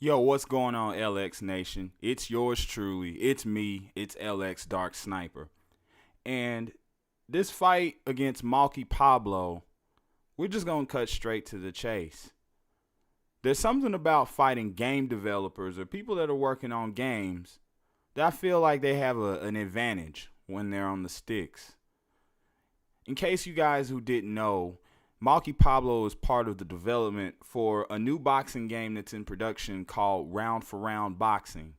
Yo, what's going on, LX Nation? It's yours truly. It's me. It's LX Dark Sniper. And this fight against Malky Pablo, we're just going to cut straight to the chase. There's something about fighting game developers or people that are working on games that I feel like they have an advantage when they're on the sticks. In case you guys who didn't know, Malky Pablo is part of the development for a new boxing game that's in production called Round for Round Boxing.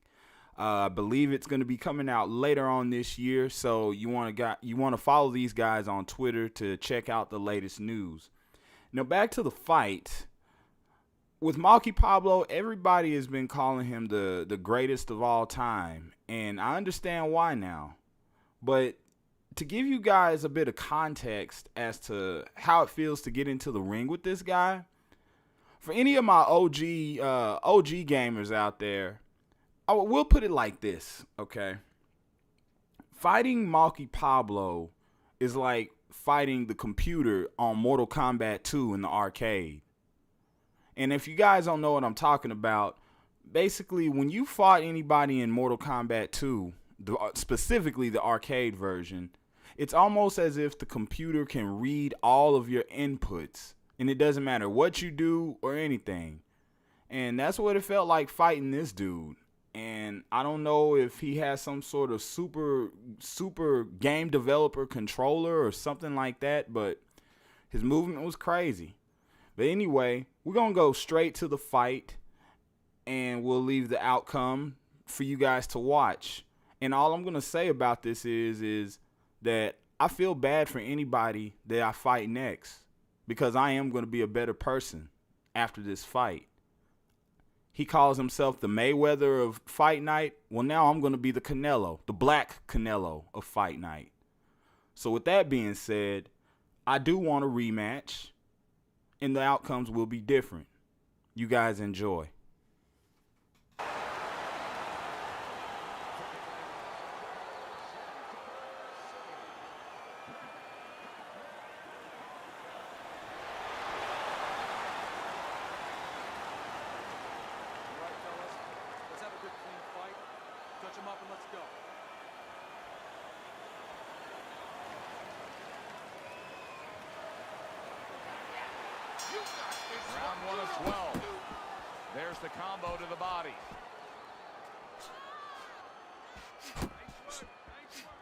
I believe it's going to be coming out later on this year, so you want to follow these guys on Twitter to check out the latest news. Now back to the fight. With Malky Pablo, everybody has been calling him the greatest of all time, and I understand why now. But to give you guys a bit of context as to how it feels to get into the ring with this guy, for any of my OG gamers out there, we'll put it like this, okay? Fighting Malky Pablo is like fighting the computer on Mortal Kombat 2 in the arcade. And if you guys don't know what I'm talking about, basically when you fought anybody in Mortal Kombat 2, specifically the arcade version, it's almost as if the computer can read all of your inputs, and it doesn't matter what you do or anything. And that's what it felt like fighting this dude. And I don't know if he has some sort of super game developer controller or something like that, but his movement was crazy. But anyway, we're going to go straight to the fight, and we'll leave the outcome for you guys to watch. And all I'm going to say about this is that I feel bad for anybody that I fight next, because I am going to be a better person after this fight. He calls himself the Mayweather of Fight Night. Well, now I'm going to be the Canelo, the black Canelo of Fight Night. So with that being said, I do want a rematch, and the outcomes will be different. You guys enjoy. Touch him up and let's go. Round 1 of 12. There's the combo to the body.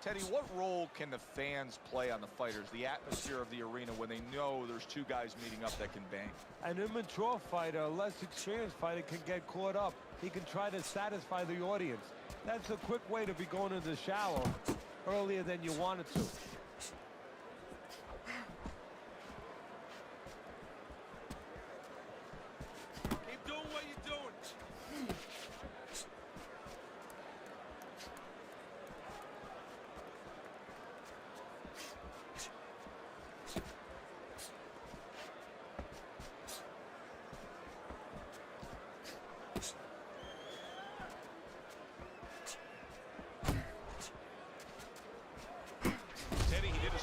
Teddy, what role can the fans play on the fighters, the atmosphere of the arena, when they know there's two guys meeting up that can bang? An immature fighter, a less experienced fighter, can get caught up. He can try to satisfy the audience. That's a quick way to be going into the shower earlier than you wanted to. Keep doing what you're doing.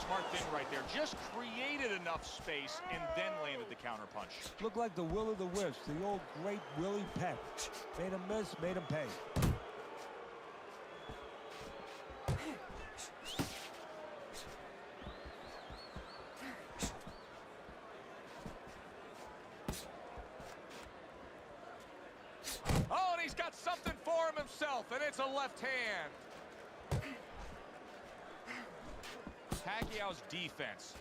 Smart thing right there. Just created enough space and then landed the counterpunch. Looked like the will of the wisps, the old great Willie Peck. Made him miss, made him pay. Oh, and he's got something for him himself, and it's a left hand. Pacquiao's defense,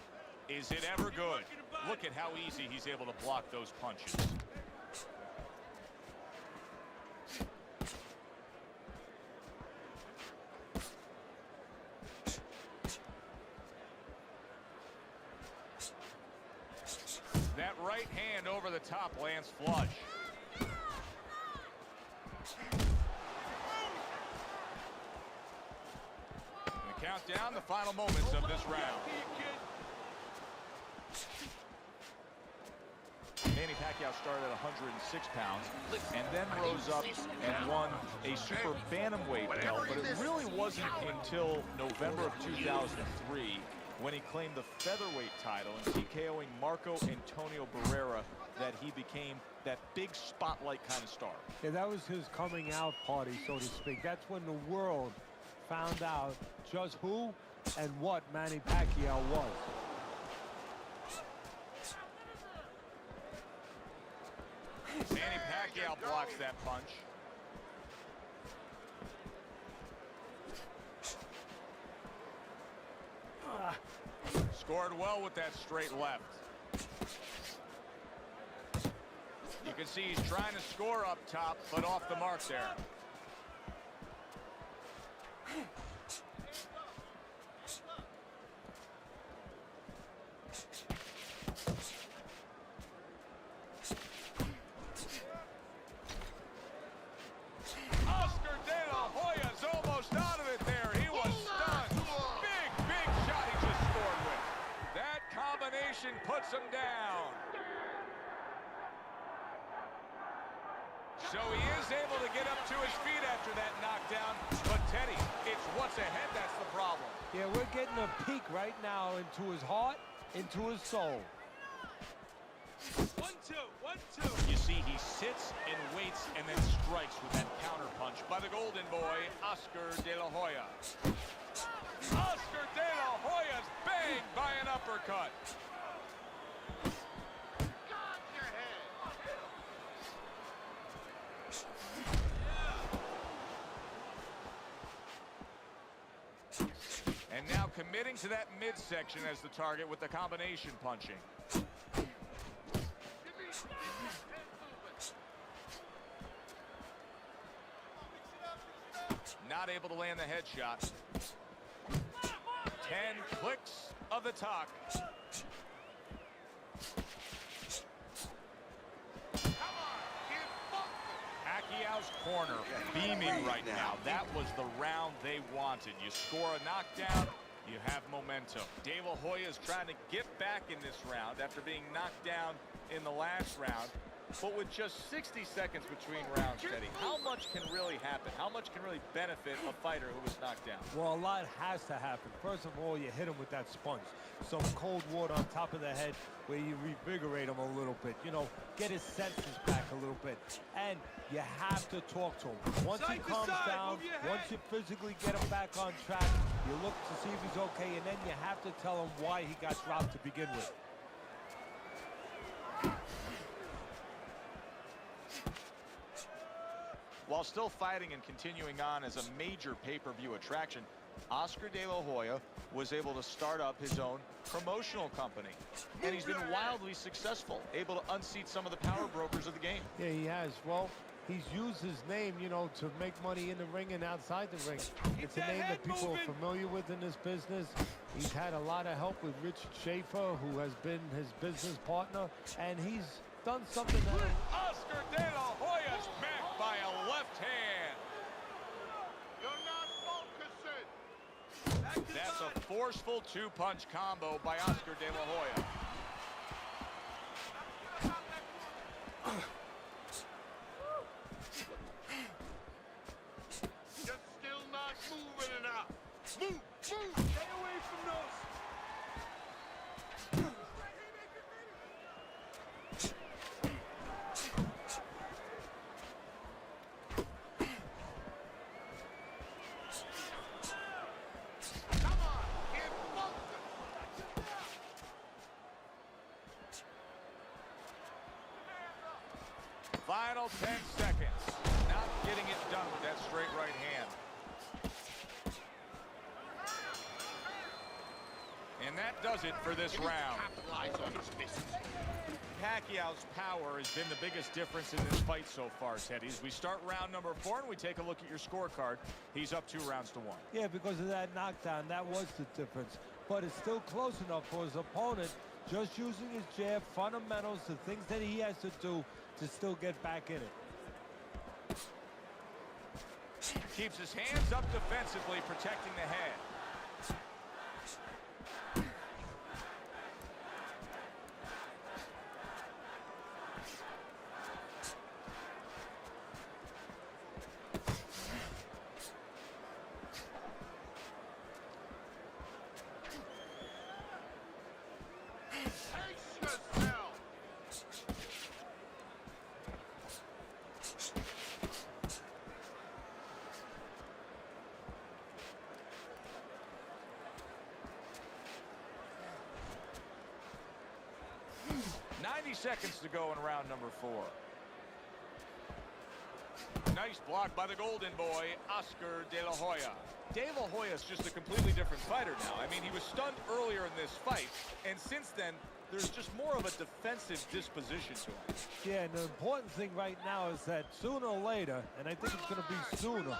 is it ever good? Look at how easy he's able to block those punches. That right hand over the top lands flush. Countdown, the final moments of this round. Manny Pacquiao started at 106 pounds and then rose up and won a super bantamweight belt, but it really wasn't until November of 2003 when he claimed the featherweight title and TKOing Marco Antonio Barrera that he became that big spotlight kind of star. Yeah, that was his coming out party, so to speak. That's when the world found out just who and what Manny Pacquiao was. Manny Pacquiao blocks that punch. Scored well with that straight left. You can see he's trying to score up top, but off the mark there. Oscar Delahoya's almost out of it there. He was stunned. Big shot he just scored with. That combination puts him down. So he is able to get up to his feet after that knockdown. But Teddy, it's what's ahead that's the problem. Yeah, we're getting a peek right now into his heart, into his soul. 1-2, 1-2. You see, he sits and waits and then strikes with that counter punch by the golden boy, Oscar Delahoya. Oscar Delahoya's banged by an uppercut. And now committing to that midsection as the target with the combination punching. Not able to land the headshot. 10 clicks of the talk. Pacquiao's corner beaming right now. That was the round they wanted. You score a knockdown, you have momentum. Delahoya is trying to get back in this round after being knocked down in the last round. But with just 60 seconds between rounds, Teddy, how much can really happen? How much can really benefit a fighter who was knocked down? Well, a lot has to happen. First of all, you hit him with that sponge. Some cold water on top of the head where you revigorate him a little bit. You know, get his senses back a little bit. And you have to talk to him. Once he Side to calms side, down, move your once head. you physically get him back on track, you look to see if he's okay, and then you have to tell him why he got dropped to begin with. While still fighting and continuing on as a major pay-per-view attraction, Oscar Delahoya was able to start up his own promotional company. And he's been wildly successful, able to unseat some of the power brokers of the game. Yeah, he has. Well, he's used his name, you know, to make money in the ring and outside the ring. It's a name that people are familiar with in this business. He's had a lot of help with Richard Schaefer, who has been his business partner, and he's done something that... Oscar Delahoya's backed by a left hand. You're not focusing. That's a forceful two-punch combo by Oscar Delahoya. You're still not moving enough. Move. Stay away from those. Final 10 seconds. Not getting it done with that straight right hand. And that does it for this round. Pacquiao's power has been the biggest difference in this fight so far, Teddy. As we start round number 4 and we take a look at your scorecard, he's up 2 rounds to 1. Yeah, because of that knockdown, that was the difference. But it's still close enough for his opponent, just using his jab, fundamentals, the things that he has to do to still get back in it. Keeps his hands up defensively, protecting the head. 90 seconds to go in round number 4. Nice block by the golden boy, Oscar Delahoya. Delahoya is just a completely different fighter now. I mean, he was stunned earlier in this fight, and since then, there's just more of a defensive disposition to him. Yeah, and the important thing right now is that sooner or later, and I think it's going to be sooner,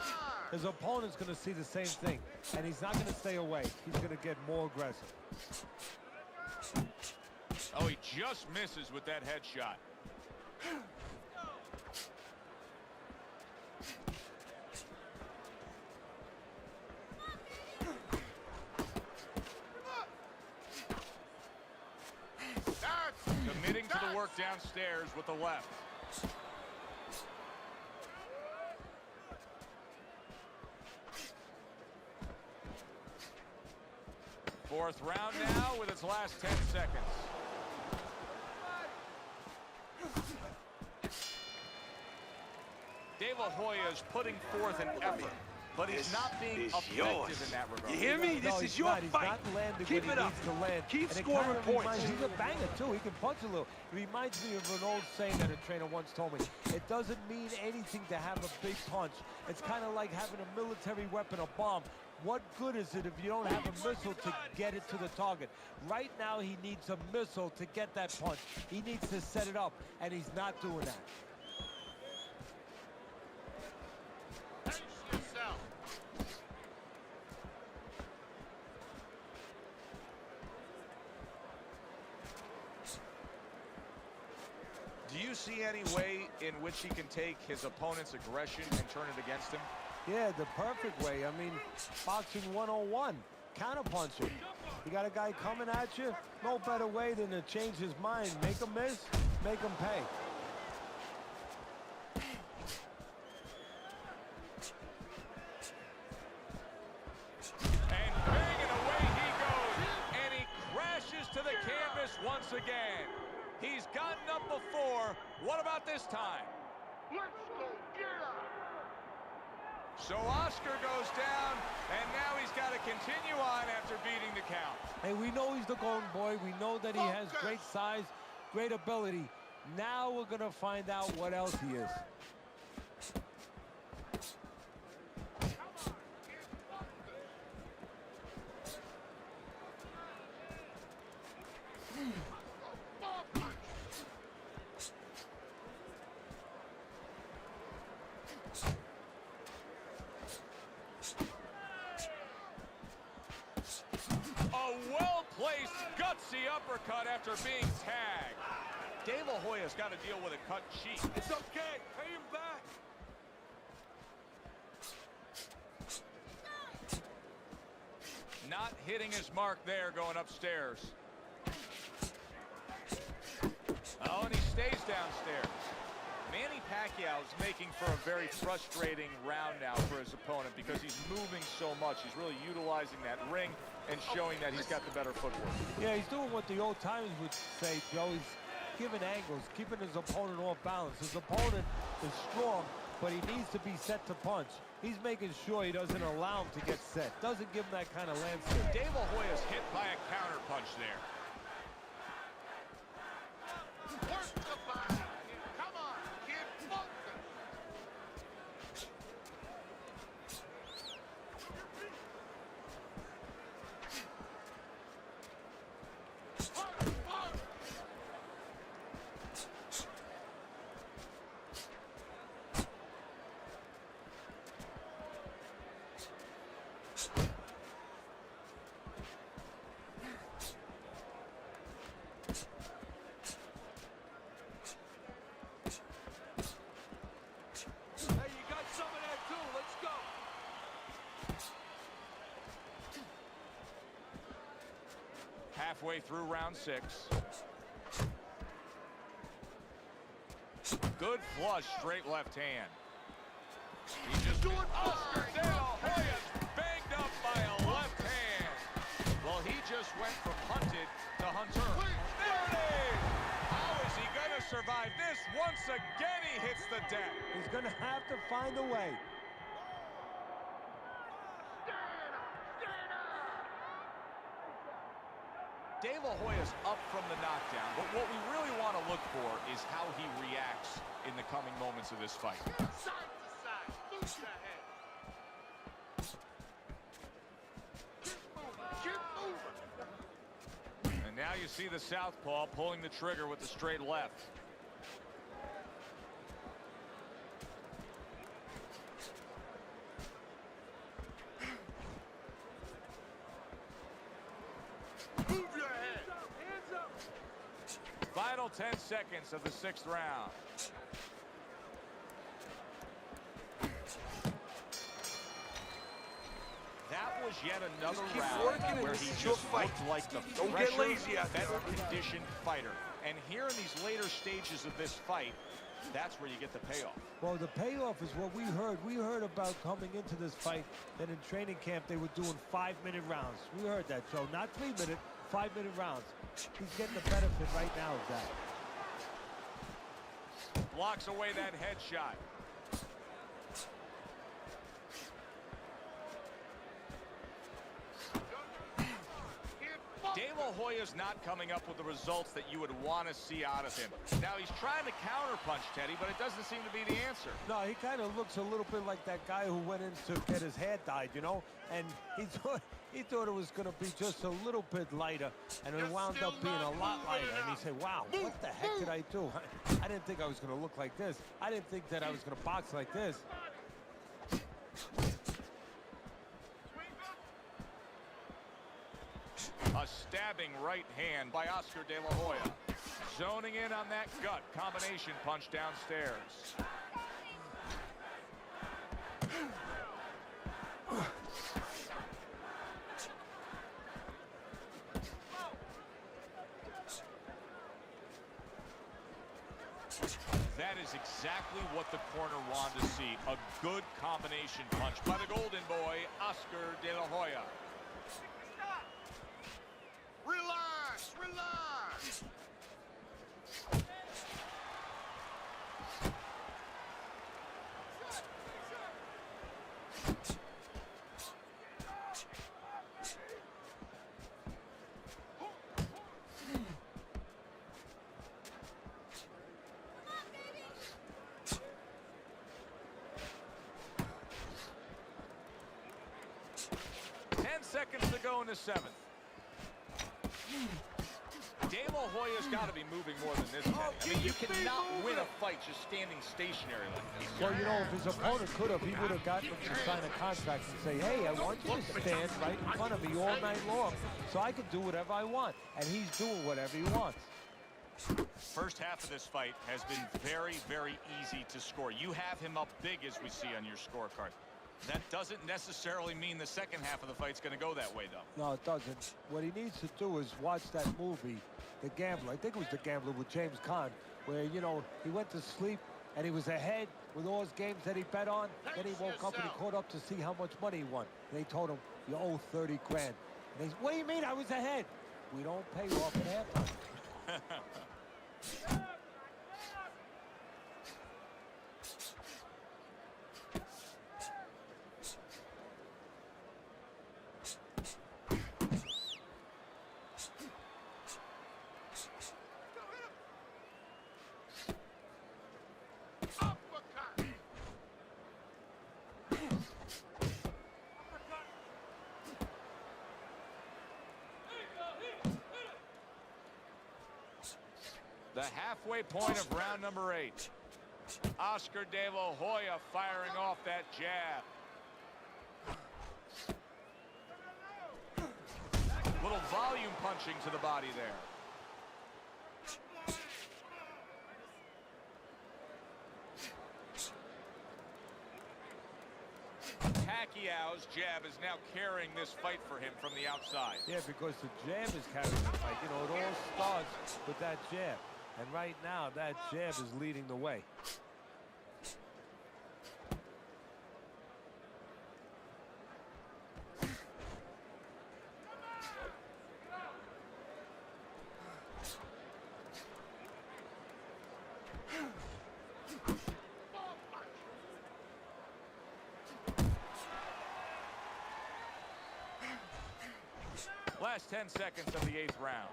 his opponent's going to see the same thing, and he's not going to stay away. He's going to get more aggressive. Oh, he just misses with that headshot. Committing to the work downstairs with the left. Fourth round now with its last 10 seconds. Delahoya is putting forth an effort, but he's not being effective in that regard. You hear me? This is your fight. Keep it up. Keep scoring points. He's a banger, too. He can punch a little. It reminds me of an old saying that a trainer once told me. It doesn't mean anything to have a big punch. It's kind of like having a military weapon, a bomb. What good is it if you don't have a missile to get it to the target? Right now, he needs a missile to get that punch. He needs to set it up, and he's not doing that. Do you see any way in which he can take his opponent's aggression and turn it against him? Yeah, the perfect way. I mean, boxing 101, counterpunching. You got a guy coming at you, no better way than to change his mind. Make him miss, make him pay. And bang, and away he goes. And he crashes to the canvas once again. He's gotten up before. What about this time? Let's go get her. So Oscar goes down, and now he's got to continue on after beating the count. Hey, we know he's the golden boy. We know that he has great size, great ability. Now we're going to find out what else he is. Well-placed, gutsy uppercut after being tagged. Delahoya's got to deal with a cut cheek. It's okay. Pay him back. Not hitting his mark there going upstairs. Oh, and he stays downstairs. Manny Pacquiao is making for a very frustrating round now for his opponent because he's moving so much. He's really utilizing that ring and showing that he's got the better footwork. Yeah, he's doing what the old timers would say, Joe. He's giving angles, keeping his opponent off balance. His opponent is strong, but he needs to be set to punch. He's making sure he doesn't allow him to get set. Doesn't give him that kind of landscape. Delahoya's hit by a counter punch there. Work the body. Come on, kid. Function. Hey, you got some of that too. Let's go. Halfway through round 6. Good flush, straight left hand. He just Do it, Oscar boy. De La Hoya's banged up by a left hand. Well, he just went from hunted to hunter. There it is! How is he going to survive this? Once again, he hits the deck. He's going to have to find a way. De La Hoya's up from the knockdown, but what we really want to look for is how he reacts in the coming moments of this fight. Side to side. Move your head. Keep moving. Keep moving. And now you see the southpaw pulling the trigger with the straight left. Move your head. Hands up. Final 10 seconds of the 6th round. That was yet another keep round working and where this he is your just fight. looked like the Don't get fresher, lazy out there. better conditioned fighter. And here in these later stages of this fight, that's where you get the payoff. Well, the payoff is what we heard. We heard about coming into this fight that in training camp they were doing 5-minute rounds. We heard that, Joe. Not 3-minute, 5-minute rounds. He's getting the benefit right now of that. Blocks away that headshot. De La Hoya's not coming up with the results that you would want to see out of him. Now he's trying to counterpunch, Teddy, but it doesn't seem to be the answer. No, he kind of looks a little bit like that guy who went in to get his hair dyed, you know? And he thought it was going to be just a little bit lighter, and it wound up being a lot lighter. And he said, wow, what the heck did I do? I didn't think I was going to look like this. I didn't think that I was going to box like this. A stabbing right hand by Oscar De La Hoya. Zoning in on that gut combination punch downstairs. That is exactly what the corner wanted to see. A good combination punch by the golden boy, Oscar De La Hoya. Relax. Relax. Seconds to go in the 7th. De La Hoya's got to be moving more than this. I mean, you cannot win a fight just standing stationary like this. Well, you know, if his opponent could have, he would have gotten him to sign a contract and say, hey, I want you to stand right in front of me all night long so I can do whatever I want. And he's doing whatever he wants. First half of this fight has been very, very easy to score. You have him up big, as we see on your scorecard. That doesn't necessarily mean the second half of the fight's going to go that way, though. No, it doesn't. What he needs to do is watch that movie, The Gambler. I think it was The Gambler with James Caan, where, you know, he went to sleep and he was ahead with all his games that he bet on. Then he woke up and he caught up to see how much money he won. And they told him, you owe 30 grand. And they said, what do you mean I was ahead? We don't pay off at halftime. The halfway point of round number 8. Oscar De La Hoya firing off that jab. Little volume punching to the body there. Pacquiao's jab is now carrying this fight for him from the outside. Yeah, because the jab is carrying the fight. You know, it all starts with that jab. And right now, that jab is leading the way. last 10 seconds of the 8th round.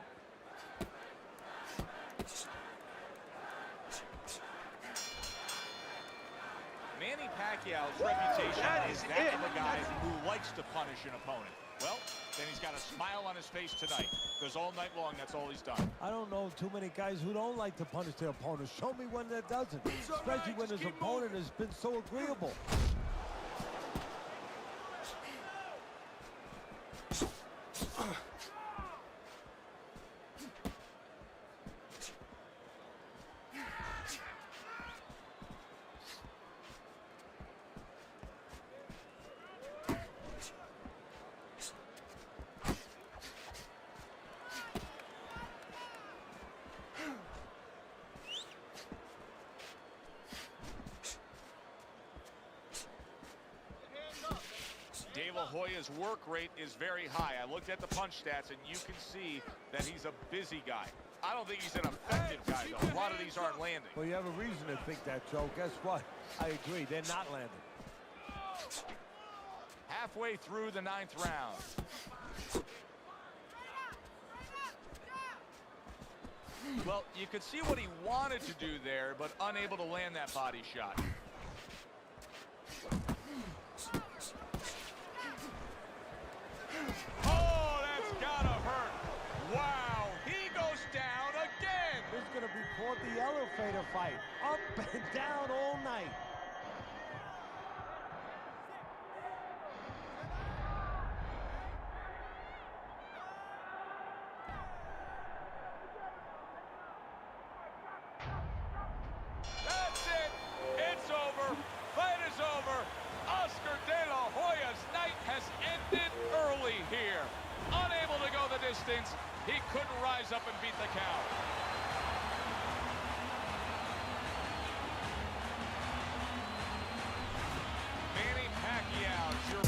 Manny Pacquiao's reputation is that of a guy who likes to punish an opponent. Well, then he's got a smile on his face tonight, because all night long, that's all he's done. I don't know too many guys who don't like to punish their opponents. Show me one that doesn't, especially when his opponent has been so agreeable. Delahoya's work rate is very high. I looked at the punch stats, and you can see that he's a busy guy. I don't think he's an effective guy, though. A lot of these aren't landing. Well, you have a reason to think that, Joe. Guess what? I agree. They're not landing. Halfway through the 9th round. Well, you could see what he wanted to do there, but unable to land that body shot. Oh, that's gotta hurt. Wow, he goes down again. This is going to be called the elevator fight. Up and down all night. That's it. It's over. Fight is over. Oscar Delahoya's night has ended early here. Unable to go the distance, he couldn't rise up and beat the count. Manny Pacquiao, your